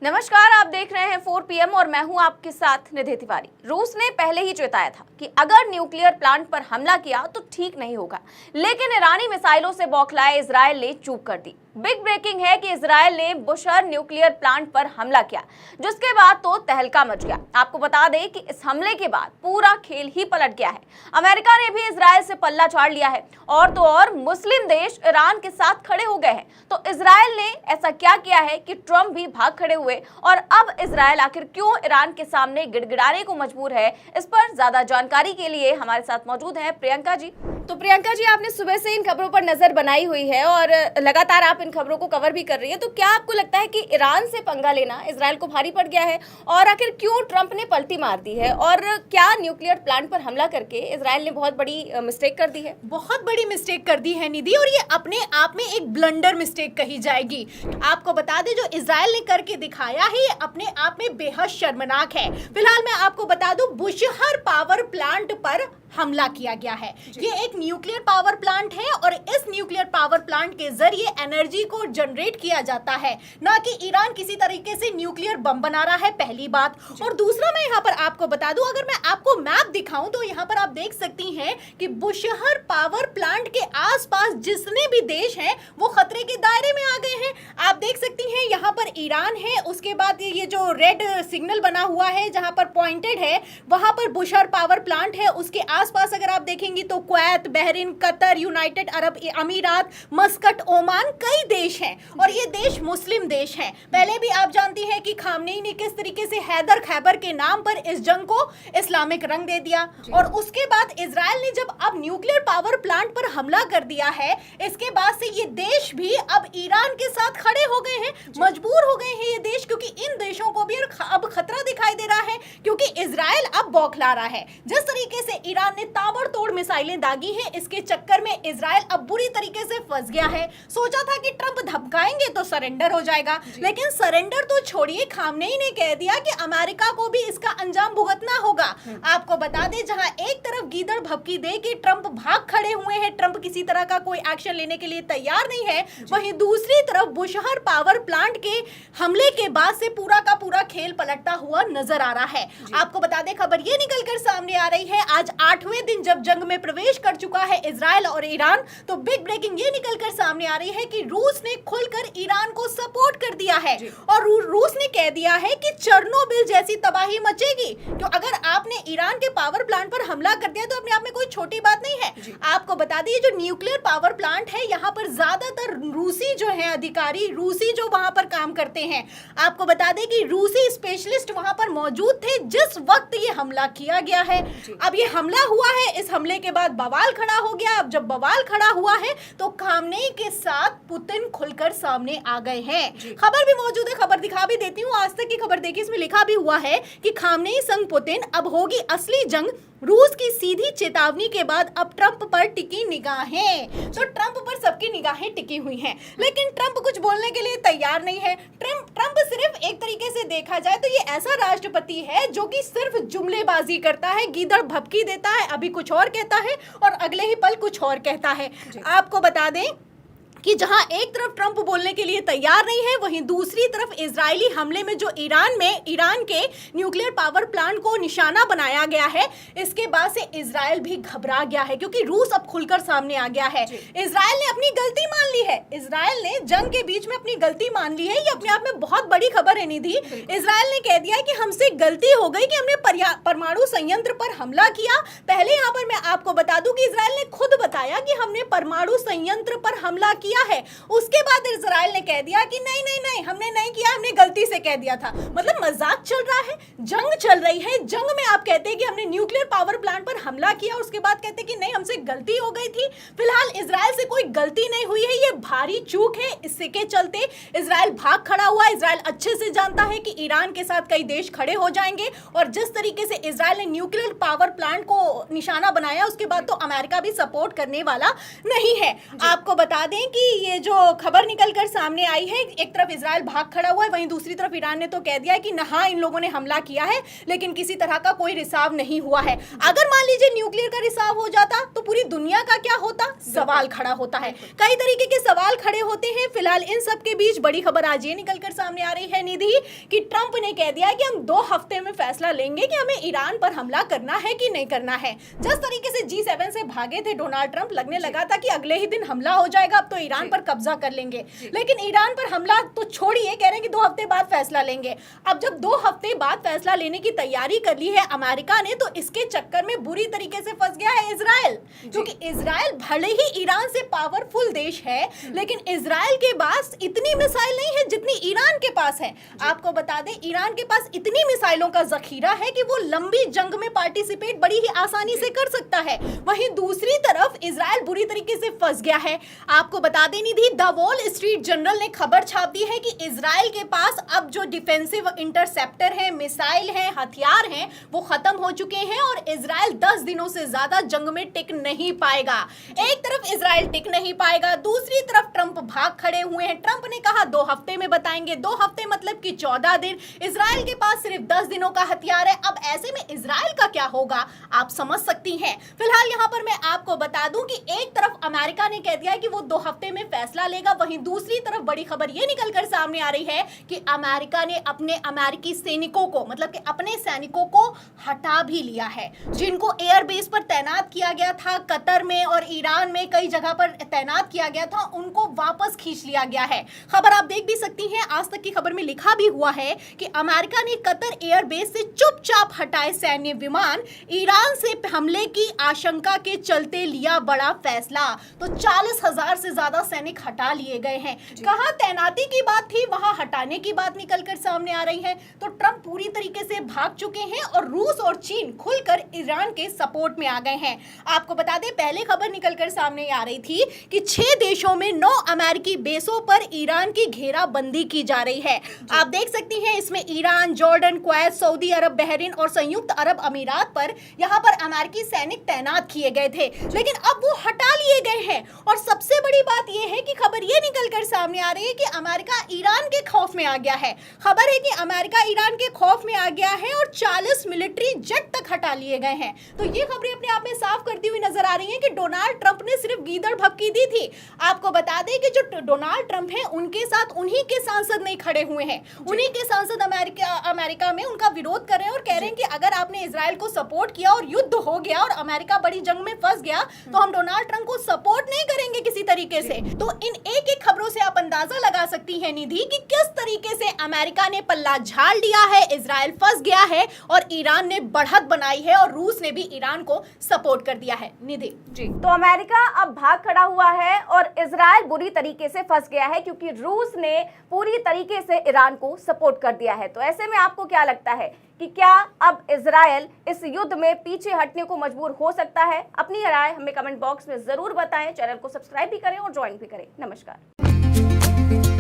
नमस्कार, आप देख रहे हैं 4 PM और मैं हूं आपके साथ निधि तिवारी। रूस ने पहले ही चेताया था कि अगर न्यूक्लियर प्लांट पर हमला किया तो ठीक नहीं होगा, लेकिन ईरानी मिसाइलों से बौखलाए इजरायल ने चूक कर दी। बिग ब्रेकिंग है कि इजरायल ने बुशहर न्यूक्लियर प्लांट पर हमला किया, जिसके बाद तो तहलका मच गया। आपको बता दें कि इस हमले के बाद पूरा खेल ही पलट गया है। अमेरिका ने भी इजरायल से पल्ला झाड़ लिया है और तो और मुस्लिम देश ईरान के साथ खड़े हो गए हैं। तो इजरायल ने ऐसा क्या किया है कि ट्रंप भी भाग खड़े हुए, और अब इजरायल आखिर क्यों ईरान के सामने गिड़गिड़ाने को मजबूर है, इस पर ज्यादा जानकारी के लिए हमारे साथ मौजूद हैं प्रियंका जी। तो प्रियंका जी, आपने सुबह से इन खबरों पर नजर बनाई हुई है और लगातार आप इन खबरों को कवर भी कर रही है, तो क्या आपको लगता है कि ईरान से पंगा लेना इजरायल को भारी पड़ गया है, और आखिर क्यों ट्रंप ने पलटी मार दी है, और क्या न्यूक्लियर प्लांट पर हमला करके इजरायल ने बहुत बड़ी मिस्टेक कर दी है? बहुत बड़ी मिस्टेक कर दी है निधि, और ये अपने आप में एक ब्लंडर मिस्टेक कही जाएगी। आपको बता दें, जो इजरायल ने करके दिखाया है ये अपने आप में बेहद शर्मनाक है। फिलहाल मैं आपको बता दूं, बुशहर पावर प्लांट पर हमला किया गया है। ये एक न्यूक्लियर पावर प्लांट है और इस न्यूक्लियर पावर प्लांट के जरिए एनर्जी को जनरेट किया जाता है, ना कि ईरान किसी तरीके से न्यूक्लियर बम बना रहा है, पहली बात। और दूसरा, मैं यहाँ पर आपको बता दूं, अगर मैं आपको मैप दिखाऊं तो यहाँ पर आप देख सकती हैं कि बुशहर पावर प्लांट के आसपास जितने भी देश हैं वो खतरे के दायरे में आ गए हैं। आप देख सकती हैं यहाँ पर ईरान है, उसके बाद ये जो रेड सिग्नल बना हुआ है जहाँ पर पॉइंटेड है वहां पर बुशहर पावर प्लांट है। उसके आसपास अगर आप देखेंगी तो Kuwait, Bahrain, Qatar, United Arab अमीरात, मस्कट, ओमान, कई देश हैं और ये देश मुस्लिम देश हैं। पहले भी आप जानती हैं कि खामनेई ने किस तरीके से हैदर खैबर के नाम पर इस जंग को इस्लामिक रंग दे दिया, और उसके बाद इजरायल ने जब अब न्यूक्लियर पावर प्लांट पर हमला कर दिया है, इसके बाद से ये देश भी अब ईरान के साथ खड़े हो गए हैं, मजबूर हो गए हैं ये देश, क्योंकि इन देशों को भी अब खतरा दिखाई दे रहा है, क्योंकि इजरायल अब बौखला रहा है। जिस तरीके से ईरान ने ताबड़तोड़ मिसाइलें दागी हैं, इसके चक्कर में इजरायल अब बुरी तरीके से फंस गया है। सोचा था कि ट्रंप धमकाएंगे तो सरेंडर हो जाएगा, लेकिन सरेंडर तो छोड़िए, खामनेई ने कह दिया कि अमेरिका को भी इसका अंजाम भुगतना होगा। आपको बता दें, जहां एक तरफ गीदड़ भभकी दे कि ट्रंप भाग खड़े हुए हैं, ट्रंप किसी तरह का कोई एक्शन लेने के लिए तैयार नहीं है, वहीं दूसरी तरफ बुशहर पावर प्लांट के हमले के बाद से पूरा का पूरा खेल पलटता हुआ नजर आ रहा है। आपको बता दें, खबर ये निकलकर सामने आ रही है, आज 8वें दिन जब जंग में प्रवेश कर चुका है इजरायल और ईरान, तो बिग ब्रेकिंग ये निकलकर सामने आ रही है कि रूस ने खुलकर ईरान को सपोर्ट कर दिया है, और रूस ने कह दिया है कि चेरनोबिल जैसी तबाही मचेगी। तो अगर आपने ईरान के पावर प्लांट पर हमला कर दिया तो अपने आप में कोई छोटी बात नहीं है। आपको बता दें, जो न्यूक्लियर पावर प्लांट है, यहाँ पर ज्यादातर रूसी जो है अधिकारी, रूसी जो वहां पर काम करते हैं, आपको बता दें कि रूसी स्पेशलिस्ट वहां पर मौजूद थे जिस वक्त ये हमला किया गया है। अब ये हमला हुआ है, इस हमले के बाद बवाल खड़ा हो गया। अब जब बवाल खड़ा हुआ है तो खामनेई के साथ पुतिन खुलकर सामने आ गए हैं। खबर भी मौजूद है, खबर दिखा भी देती हूँ, आज तक की खबर देखिए, इसमें लिखा भी हुआ है कि खामनेई संग पुतिन, अब होगी असली जंग, रूस की सीधी चेतावनी के बाद अब ट्रंप पर टिकी निगाहें। तो ट्रंप पर सबकी निगाहें टिकी हुई हैं, लेकिन ट्रंप कुछ बोलने के लिए तैयार नहीं है। ट्रंप सिर्फ एक तरीके से देखा जाए तो ये ऐसा राष्ट्रपति है जो कि सिर्फ जुमलेबाजी करता है, गीदड़ भभकी देता है, अभी कुछ और कहता है और अगले ही पल कुछ और कहता है। आपको बता दें कि जहां एक तरफ ट्रंप बोलने के लिए तैयार नहीं है, वहीं दूसरी तरफ इजरायली हमले में जो ईरान के न्यूक्लियर पावर प्लांट को निशाना बनाया गया है, इसके बाद से इजरायल भी घबरा गया है, क्योंकि रूस अब खुलकर सामने आ गया है। इजरायल ने अपनी गलती मान ली है, इजरायल ने जंग के बीच में अपनी गलती मान ली है। ये अपने आप में बहुत बड़ी खबर है निधि। इजरायल ने कह दिया है कि हमसे गलती हो गई कि हमने परमाणु संयंत्र पर हमला किया। पहले यहाँ पर मैं आपको बता दूं कि इजरायल ने खुद बताया कि हमने परमाणु संयंत्र पर हमला किया है। उसके बाद इजरायल ने कह दिया कि नहीं नहीं नहीं, हमने नहीं किया, हमने गलती से कह दिया था। मतलब मजाक चल रहा है, जंग चल रही है, जंग में आप कहते हैं कि हमने न्यूक्लियर पावर प्लांट पर हमला किया, उसके बाद कहते हैं कि नहीं, हमसे गलती हो गई थी। फिलहाल इजरायल से कोई गलती नहीं हुई है, ये भारी चूक है। इससे के चलते इजरायल भाग खड़ा हुआ। इजरायल अच्छे से जानता है कि ईरान के साथ कई देश खड़े हो जाएंगे, और जिस तरीके से इजरायल ने न्यूक्लियर पावर प्लांट को निशाना बनाया, उसके बाद तो अमेरिका भी सपोर्ट करने वाला नहीं है। आपको बता दें कि कि ये जो खबर निकलकर सामने आई है, एक तरफ इजराइल भाग खड़ा हुआ है, वहीं दूसरी तरफ ईरान ने तो कह दिया है कि हाँ इन लोगों ने हमला किया है लेकिन किसी तरह का कोई रिसाव नहीं हुआ है। अगर मान लीजिए न्यूक्लियर का रिसाव हो जाता तो पूरी दुनिया का क्या होता, सवाल खड़ा होता है। कई तरीके के सवाल खड़े होते हैं। फिलहाल इन सब के बीच बड़ी खबर आज ये निकलकर सामने आ रही है निधि कि ट्रंप ने कह दिया है कि हम 2 हफ्ते में फैसला लेंगे कि हमें ईरान पर हमला करना है कि नहीं करना है। जिस तरीके से G7 से भागे थे डोनाल्ड ट्रंप, लगने लगा था कि अगले ही दिन हमला हो जाएगा, अब तो ईरान पर कब्जा कर लेंगे। लेकिन ईरान पर हमला तो छोड़िए, कह रहे हैं कि 2 हफ्ते बाद फैसला लेंगे। अब जब 2 हफ्ते बाद फैसला लेने की तैयारी कर ली है अमेरिका ने, तो इसके चक्कर में बुरी तरीके से फंस गया है इजराइल। क्योंकि इजराइल भले ही ईरान से पावरफुल देश है, लेकिन इजराइल के पास इतनी मिसाइल नहीं है जितनी ईरान के पास है। आपको बता दें, ईरान के पास इतनी मिसाइलों का जखीरा है कि वो लंबी जंग में पार्टिसिपेट बड़ी ही आसानी से कर सकता है। वहीं दूसरी तरफ इजराइल बुरी तरीके से फंस गया है। आपको बता दें निधि, द वॉल स्ट्रीट जर्नल ने खबर छाप दी है कि इजराइल के पास अब जो डिफेंसिव इंटरसेप्टर है, मिसाइल है, हथियार हैं, वो खत्म हो चुके हैं और इजराइल 10 दिनों से ज्यादा जंग में टिक नहीं पाएगा। एक तरफ इजराइल टिक नहीं पाएगा, दूसरी तरफ ट्रंप भाग खड़े हुए हैं। ट्रंप ने कहा 2 हफ्ते में बताएंगे, 2 हफ्ते मतलब कि 14 दिन। इजराइल के पास सिर्फ 10 दिनों का हथियार है। अब ऐसे में इजराइल का क्या होगा, आप समझ सकती हैं। फिलहाल यहाँ पर मैं आपको बता दूं कि एक तरफ अमेरिका ने कह दिया है कि वो 2 हफ्ते में फैसला लेगा, वहीं दूसरी तरफ बड़ी खबर ये निकलकर सामने आ रही है कि अमेरिका ने अपने अमेरिकी सैनिकों को, मतलब कि अपने सैनिकों को हटा भी लिया है, जिनको एयरबेस पर तैनात किया गया था, कतर में और ईरान में कई जगह पर तैनात किया गया था, उनको वापस खींच लिया गया है। खबर आप देख भी सकती हैं, आज तक की खबर में लिखा भी हुआ है कि अमेरिका ने कतर एयरबेस से चुपचाप हटाए सैन्य विमान, ईरान से हमले की आशंका के चलते लिया बड़ा फैसला। तो 40,000 से ज्यादा सैनिक हटा लिए गए हैं। कहां तैनाती की बात थी, वहां हटाने की बात निकलकर सामने आ रही है। तो ट्रंप पूरी तरीके से भाग चुके हैं और रूस और चीन खुलकर ईरान के सपोर्ट में आ गए हैं। आपको बता दें, पहले खबर निकलकर सामने आ रही थी कि 6 देशों में 9 अमेरिकी बेसों पर ईरान की घेराबंदी की जा रही है। आप देख सकती हैं, इसमें ईरान, जॉर्डन, कुवैत, सऊदी अरब, बहरीन और संयुक्त अरब अमीरात पर यहां पर अमेरिकी सैनिक तैनात किए गए थे, लेकिन अब वो हटा लिए गए हैं। और सबसे बड़ी बात यह है कि खबर ये निकलकर सामने आ रही है कि अमेरिका ईरान के खौफ में आ गया है। खबर है कि अमेरिका ईरान के खौफ में आ गया है और 40 मिलिट्री जेट तक हटा लिए गए हैं। तो ये खबरें अपने आप में साफ करती हुई नजर आ रही हैं कि डोनाल्ड ट्रंप ने सिर्फ गीदड़ भभकी दी थी। आपको बता दें कि जो डोनाल्ड ट्रंप है, उनके साथ उन्हीं के सांसद नहीं खड़े हुए हैं, उन्हीं के सांसद अमेरिका में उनका विरोध कर रहे हैं और कह रहे हैं कि अगर आपने इजराइल को सपोर्ट किया और युद्ध हो गया और अमेरिका बड़ी जंग में फंस गया तो हम डोनाल्ड ट्रंप को सपोर्ट नहीं करेंगे किसी तरीके से। तो इन एक एक खबरों से आप अंदाजा लगा सकती हैं निधि कि किस तरीके से अमेरिका ने पल्ला झाड़ लिया है, इजराइल फंस गया है और ईरान ने बढ़त बनाई है और रूस ने भी ईरान को सपोर्ट कर दिया है। निधि जी, तो अमेरिका अब भाग खड़ा हुआ है और इजराइल बुरी तरीके से फंस गया है क्योंकि रूस ने पूरी तरीके से ईरान को सपोर्ट कर दिया है। तो ऐसे में आपको क्या लगता है कि क्या अब इजराइल इस युद्ध में पीछे हटने को मजबूर हो सकता है? अपनी राय हमें कमेंट बॉक्स में जरूर बताएं। चैनल को सब्सक्राइब भी करें और ज्वाइन भी करें। नमस्कार।